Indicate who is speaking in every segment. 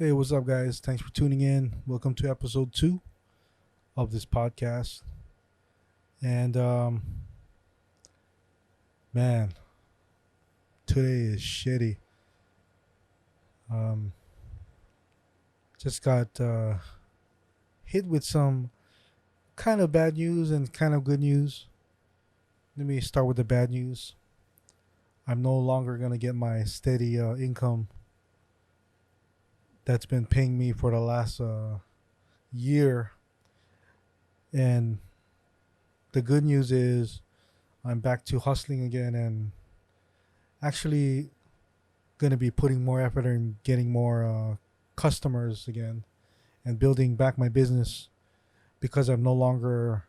Speaker 1: Hey, what's up, guys? Thanks for tuning in. Welcome to episode 2 of this podcast. And, man, today is shitty. Um, just got hit with some kind of bad news and kind of good news. Let me start with the bad news. I'm no longer going to get my steady income that's been paying me for the last year. And the good news is I'm back to hustling again and actually going to be putting more effort in getting more customers again and building back my business because I'm no longer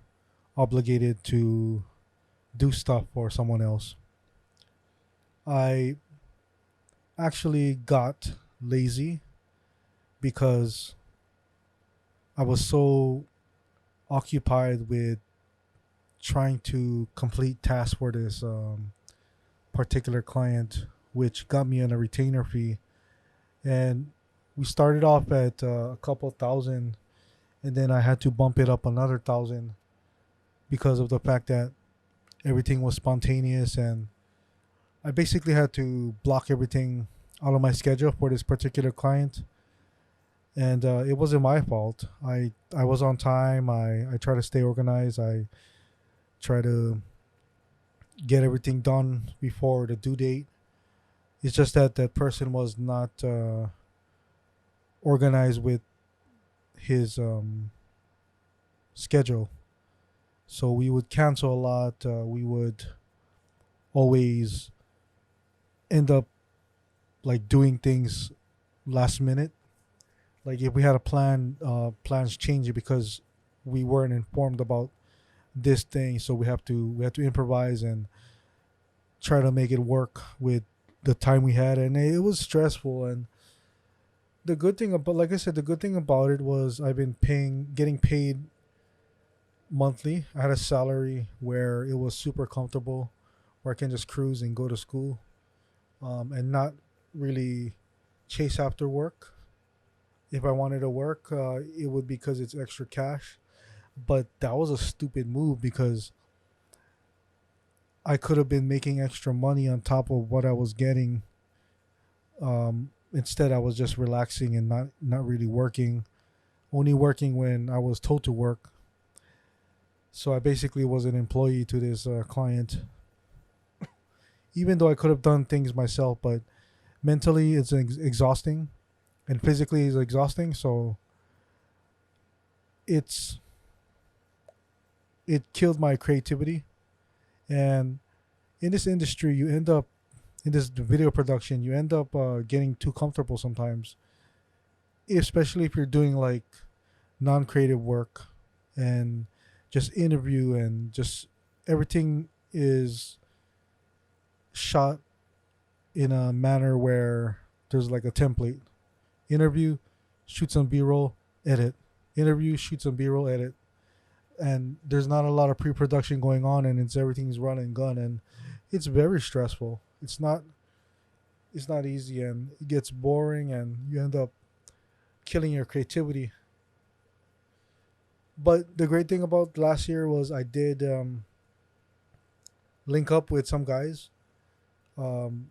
Speaker 1: obligated to do stuff for someone else. I actually got lazy because I was so occupied with trying to complete tasks for this particular client, which got me on a retainer fee. And we started off at a couple thousand, and then I had to bump it up another thousand because of the fact that everything was spontaneous, and I basically had to block everything out of my schedule for this particular client. And it wasn't my fault. I was on time. I try to stay organized. I try to get everything done before the due date. It's just that that person was not organized with his schedule. So we would cancel a lot. We would always end up like doing things last minute. Like if we had a plan, plans change because we weren't informed about this thing. So we have to improvise and try to make it work with the time we had, and it was stressful. And the good thing about, like I said, the good thing about it was I've been getting paid monthly. I had a salary where it was super comfortable, where I can just cruise and go to school, and not really chase after work. If I wanted to work, it would be because it's extra cash. But that was a stupid move because I could have been making extra money on top of what I was getting. Instead, I was just relaxing and not really working, only working when I was told to work. So I basically was an employee to this client, even though I could have done things myself. But mentally, it's exhausting, and physically, it's exhausting. So it's it killed my creativity. And in this industry, you end up in this video production, you end up getting too comfortable sometimes, especially if you're doing like non-creative work and just interview, and just everything is shot in a manner where there's like a template: interview, shoot some b-roll, edit, interview, shoot some b-roll, edit. And there's not a lot of pre-production going on, and it's everything's run and gun, and it's very stressful. It's not easy, and it gets boring, and you end up killing your creativity. But the great thing about last year was I did link up with some guys. Um,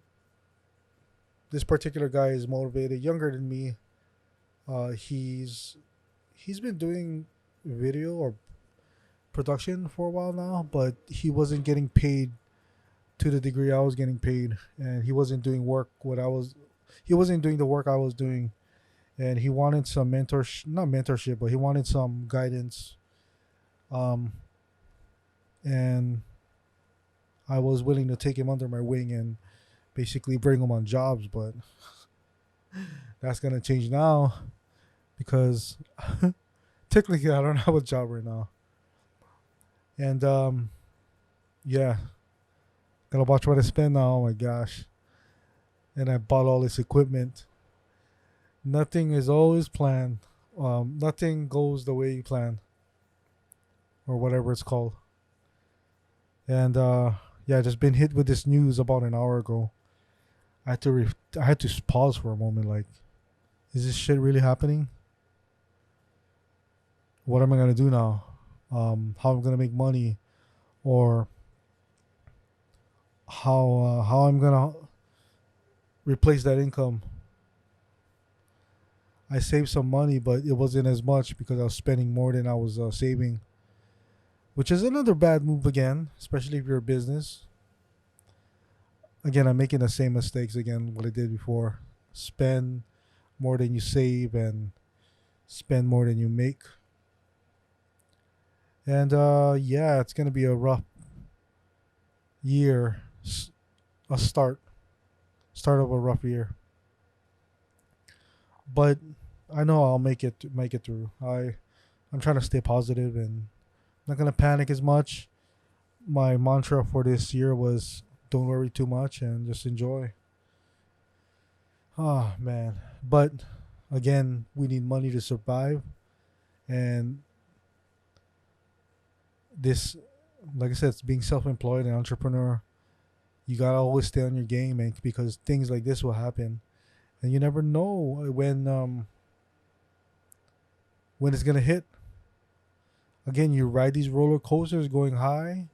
Speaker 1: this particular guy is motivated, younger than me. He's been doing video or production for a while now, but he wasn't getting paid to the degree I was getting paid, and he wasn't doing work what I was. He wasn't doing the work I was doing, and he wanted some not mentorship, but he wanted some guidance. Um, and I was willing to take him under my wing and basically bring him on jobs, but that's gonna change now because technically I don't have a job right now, and yeah, gotta watch what I spend now. Oh my gosh! And I bought all this equipment. Nothing is always planned. Nothing goes the way you plan, or whatever it's called. And yeah, I just been hit with this news about an hour ago. I had to pause for a moment. Like Is this shit really happening? What am I gonna do now? How I'm gonna make money, or how I'm gonna replace that income? I saved some money, but it wasn't as much because I was spending more than I was saving, which is another bad move again, especially if you're a business. Again, I'm making the same mistakes again what I did before. Spend more than you save and spend more than you make. And yeah, it's gonna be a rough year, a start of a rough year. But I know I'll make it through. I'm trying to stay positive and not gonna panic as much. My mantra for this year was don't worry too much and just enjoy. Oh man. But again, we need money to survive, and this, like I said, it's being self-employed and entrepreneur. You gotta always stay on your game, man, because things like this will happen, and you never know when it's gonna hit. Again, you ride these roller coasters going high,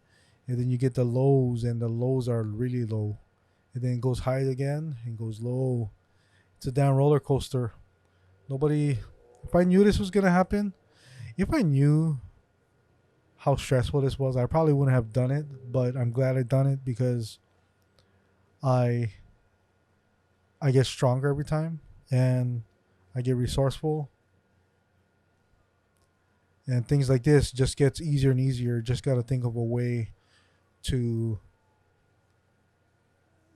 Speaker 1: and then you get the lows, and the lows are really low, and then it goes high again and goes low. It's a damn roller coaster. Nobody. If I knew this was gonna happen, if I knew how stressful this was, I probably wouldn't have done it. But I'm glad I done it because I I get stronger every time, and I get resourceful, and things like this just gets easier and easier. Just gotta think of a way to.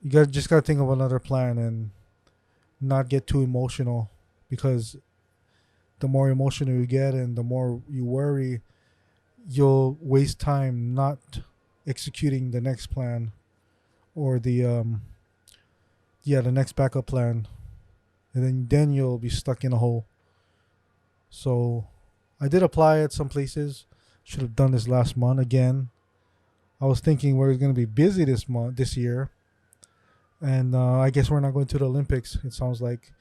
Speaker 1: You gotta think of another plan and not get too emotional, because the more emotional you get and the more you worry, you'll waste time not executing the next plan, or the next backup plan, and then you'll be stuck in a hole. So I did apply at some places. Should have done this last month again. I was thinking we're going to be busy this year, and I guess we're not going to the Olympics. It sounds like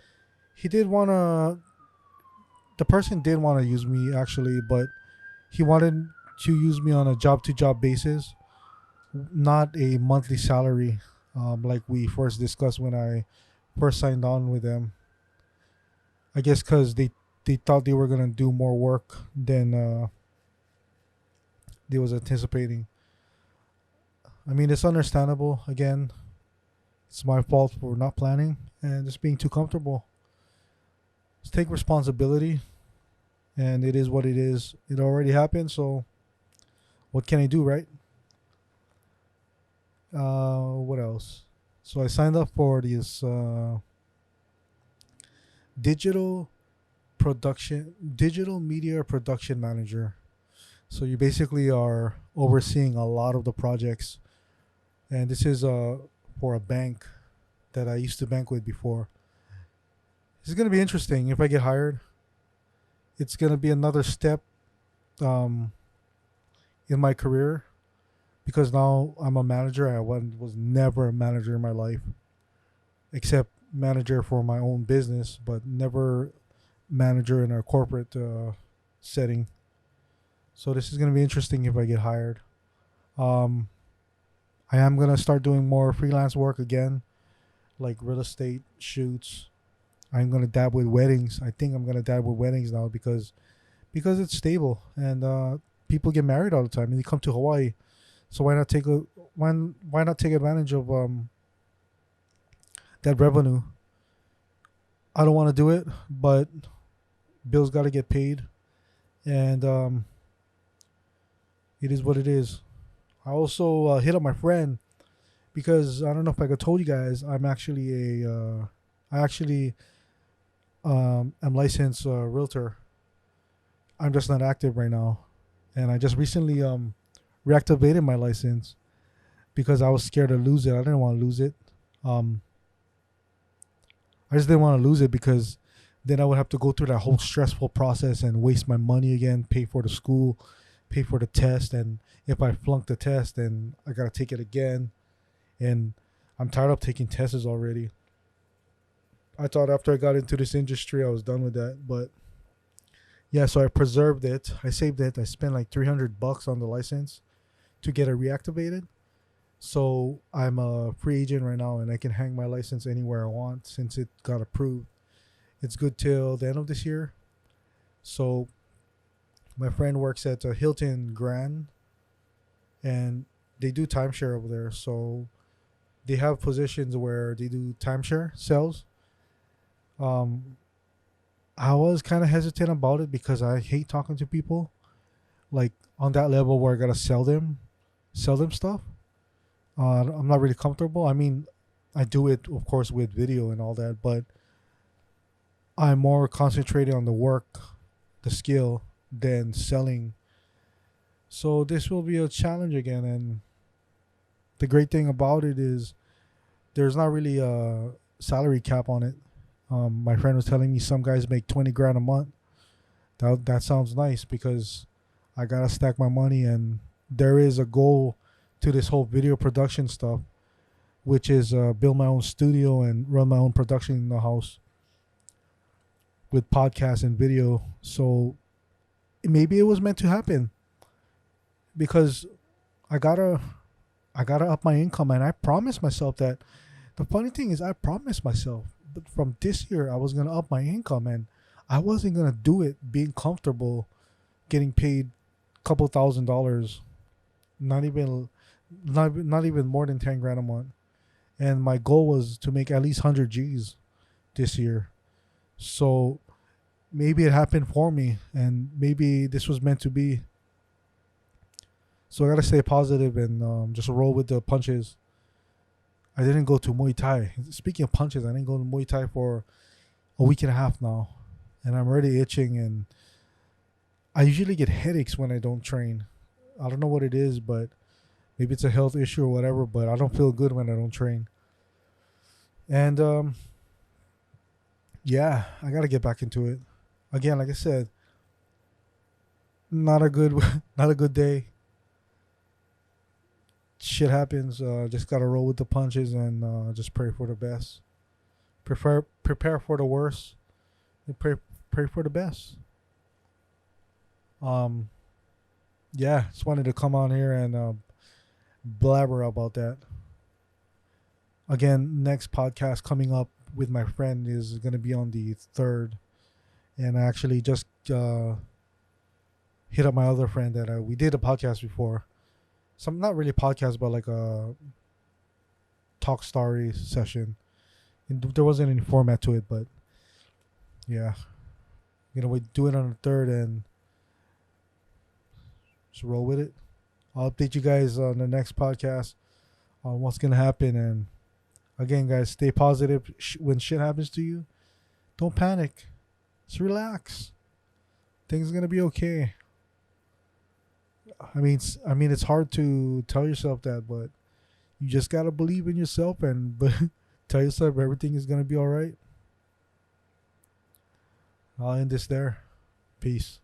Speaker 1: he did want to. The person did want to use me actually, but he wanted to use me on a job to job basis, not a monthly salary, like we first discussed when I first signed on with them. I guess because they thought they were gonna do more work than they was anticipating. I mean, it's understandable. Again, it's my fault for not planning and just being too comfortable. Let's take responsibility, and it is what it is. It already happened, so what can I do, right? What else? So I signed up for this digital digital media production manager. So you basically are overseeing a lot of the projects, and this is for a bank that I used to bank with before. This is gonna be interesting if I get hired. It's gonna be another step um, in my career, because now I'm a manager. I was never a manager in my life, except manager for my own business, but never manager in a corporate setting. So this is going to be interesting if I get hired. Um, I am going to start doing more freelance work again, like real estate shoots. I'm going to dab with weddings. I think I'm going to dab with weddings now because it's stable, and people get married all the time and they come to Hawaii. So why not take advantage of that revenue? I don't want to do it, but bills got to get paid, and it is what it is. I also hit up my friend because I don't know if I could told you guys I actually am licensed realtor. I'm just not active right now, and I just recently reactivated my license because I was scared to lose it. I didn't want to lose it. Um, I just didn't want to lose it because then I would have to go through that whole stressful process and waste my money again, pay for the school, pay for the test, and if I flunk the test, then I gotta take it again. And I'm tired of taking tests already. I thought after I got into this industry, I was done with that. But yeah, so I preserved it. I saved it. I spent like $300 on the license to get it reactivated. So I'm a free agent right now, and I can hang my license anywhere I want since it got approved. It's good till the end of this year. So my friend works at Hilton Grand, and they do timeshare over there. So they have positions where they do timeshare sales. Um, I was kind of hesitant about it because I hate talking to people like on that level where I gotta sell them stuff. I'm not really comfortable. I mean, I do it of course with video and all that, but I'm more concentrated on the work, the skill, than selling. So this will be a challenge again, and the great thing about it is there's not really a salary cap on it. My friend was telling me some guys make 20 grand a month. That sounds nice because I gotta stack my money, and there is a goal to this whole video production stuff, which is build my own studio and run my own production in the house with podcasts and video. So maybe it was meant to happen because I gotta I gotta up my income, and I promised myself that. The funny thing is, I promised myself, but from this year I was gonna up my income, and I wasn't gonna do it being comfortable, getting paid a couple $1,000s, not even not even more than 10 grand a month. And my goal was to make at least 100 G's this year. So maybe it happened for me, and maybe this was meant to be. So I gotta stay positive and just roll with the punches. I didn't go to Muay Thai. Speaking of punches, I didn't go to Muay Thai for a week and a half now, and I'm already itching. And I usually get headaches when I don't train. I don't know what it is, but maybe it's a health issue or whatever. But I don't feel good when I don't train. And yeah, I gotta get back into it. Again, like I said, not a good not a good day. Shit happens. Just gotta roll with the punches and just pray for the best. Prepare for the worst and pray for the best. Um, yeah, just wanted to come on here and blabber about that. Again, next podcast coming up with my friend is gonna be on the 3rd, and I actually just hit up my other friend that we did a podcast before. Some not really podcast, but like a talk story session. And there wasn't any format to it, but yeah, we do it on the 3rd and just roll with it. I'll update you guys on the next podcast on what's gonna happen. And again, guys, stay positive. When shit happens to you, don't panic. Just relax. Things are gonna be okay. I mean, it's hard to tell yourself that, but you just gotta believe in yourself and tell yourself everything is gonna be all right. I'll end this there. Peace.